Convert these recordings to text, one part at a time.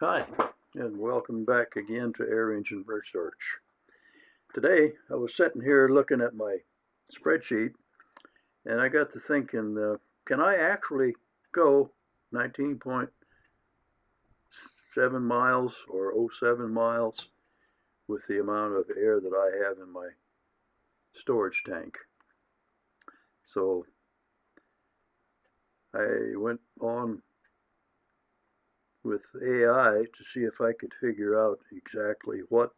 Hi, and welcome back again to Air Engine Research. Today, I was sitting here looking at my spreadsheet, and I got to thinking, can I actually go 19.7 miles or 07 miles with the amount of air that I have in my storage tank? So I went on with AI to see if I could figure out exactly what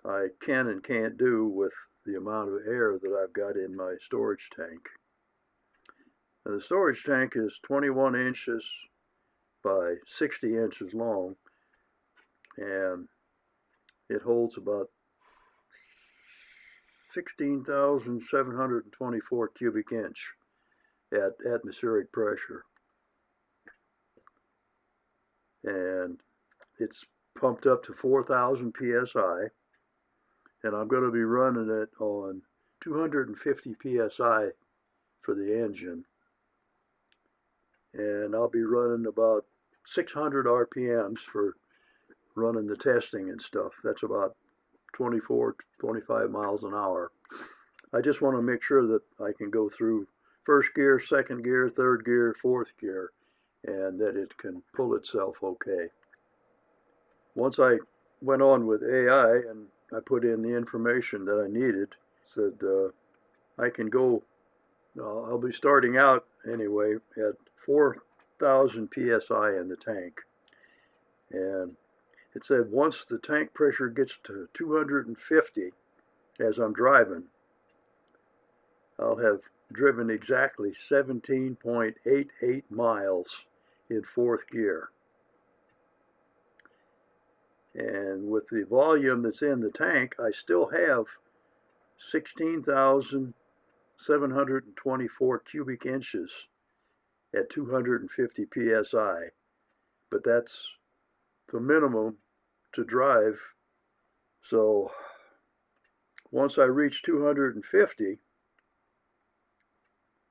I can and can't do with the amount of air that I've got in my storage tank. Now, the storage tank is 21 inches by 60 inches long, and it holds about 16,724 cubic inch at atmospheric pressure. And it's pumped up to 4,000 psi, and I'm going to be running it on 250 psi for the engine, and I'll be running about 600 RPMs for running the testing and stuff. That's about 24, 25 miles an hour. I just want to make sure that I can go through first gear, second gear, third gear, fourth gear, and that it can pull itself okay. Once I went on with AI and I put in the information that I needed, said I can go, I'll be starting out anyway at 4,000 psi in the tank. And it said once the tank pressure gets to 250 as I'm driving, I'll have driven exactly 17.88 miles in fourth gear. And with the volume that's in the tank, I still have 16,724 cubic inches at 250 psi. But that's the minimum to drive. So once I reach 250,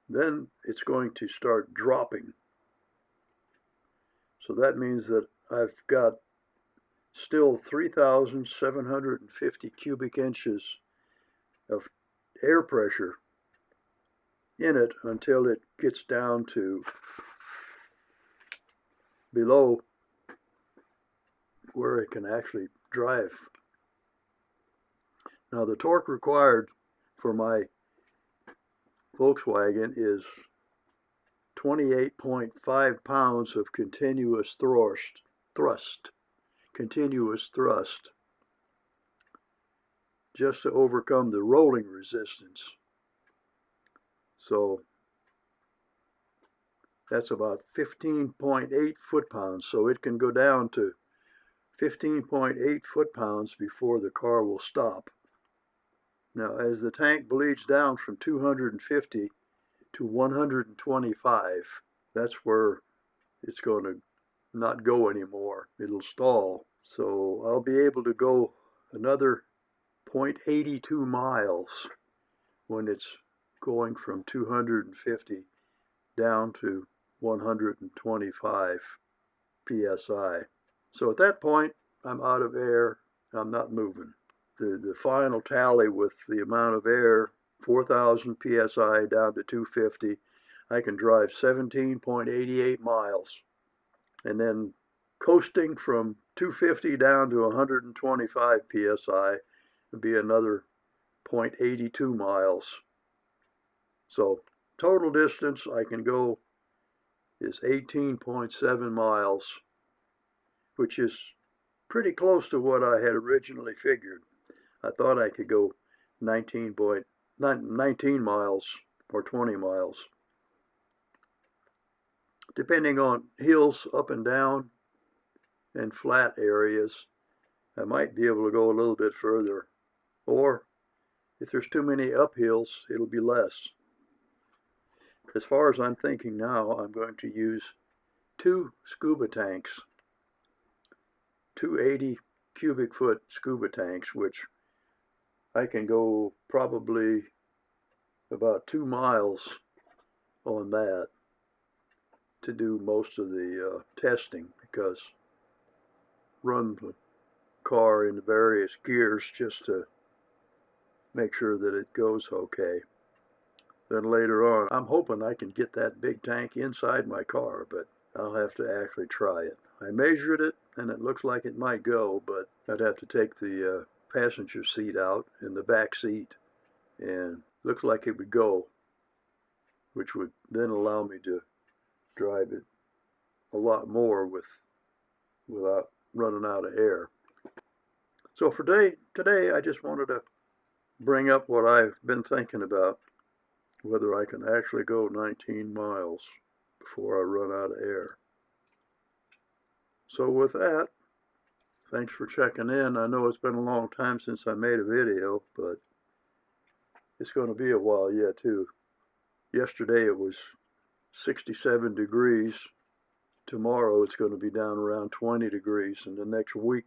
then it's going to start dropping. So that means that I've got still 3,750 cubic inches of air pressure in it until it gets down to below where it can actually drive. Now, the torque required for my Volkswagen is 28.5 pounds of continuous thrust, just to overcome the rolling resistance. So that's about 15.8 foot-pounds. So it can go down to 15.8 foot-pounds before the car will stop. Now, as the tank bleeds down from 250 to 125, that's where it's going to not go anymore. It'll stall. So I'll be able to go another 0.82 miles when it's going from 250 down to 125 psi. So at that point, I'm out of air. I'm not moving. The final tally with the amount of air, 4,000 psi down to 250, I can drive 17.88 miles. And then coasting from 250 down to 125 psi would be another 0.82 miles. So total distance I can go is 18.7 miles, which is pretty close to what I had originally figured. I thought I could go 19 miles or 20 miles. Depending on hills up and down and flat areas, I might be able to go a little bit further. Or if there's too many uphills, it'll be less. As far as I'm thinking now, I'm going to use 2 scuba tanks, 280 cubic foot scuba tanks, which I can go probably about 2 miles on that. to do most of the testing, because run the car in various gears just to make sure that it goes okay. Then later on, I'm hoping I can get that big tank inside my car, but I'll have to actually try it. I measured it and it looks like it might go, but I'd have to take the passenger seat out in the back seat, and looks like it would go, which would then allow me to drive it a lot more without running out of air. So for today, I just wanted to bring up what I've been thinking about, whether I can actually go 19 miles before I run out of air. So with that, thanks for checking in. I know it's been a long time since I made a video, but it's going to be a while yet too. Yesterday it was 67 degrees. Tomorrow it's going to be down around 20 degrees, and the next week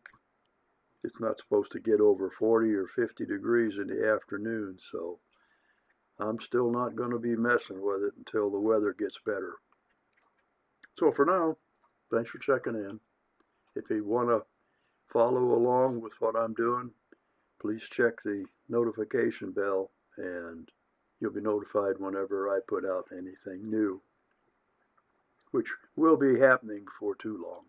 it's not supposed to get over 40 or 50 degrees in the afternoon, so I'm still not going to be messing with it until the weather gets better. So for now, thanks for checking in. If you want to follow along with what I'm doing, please check the notification bell and you'll be notified whenever I put out anything new, which will be happening before too long.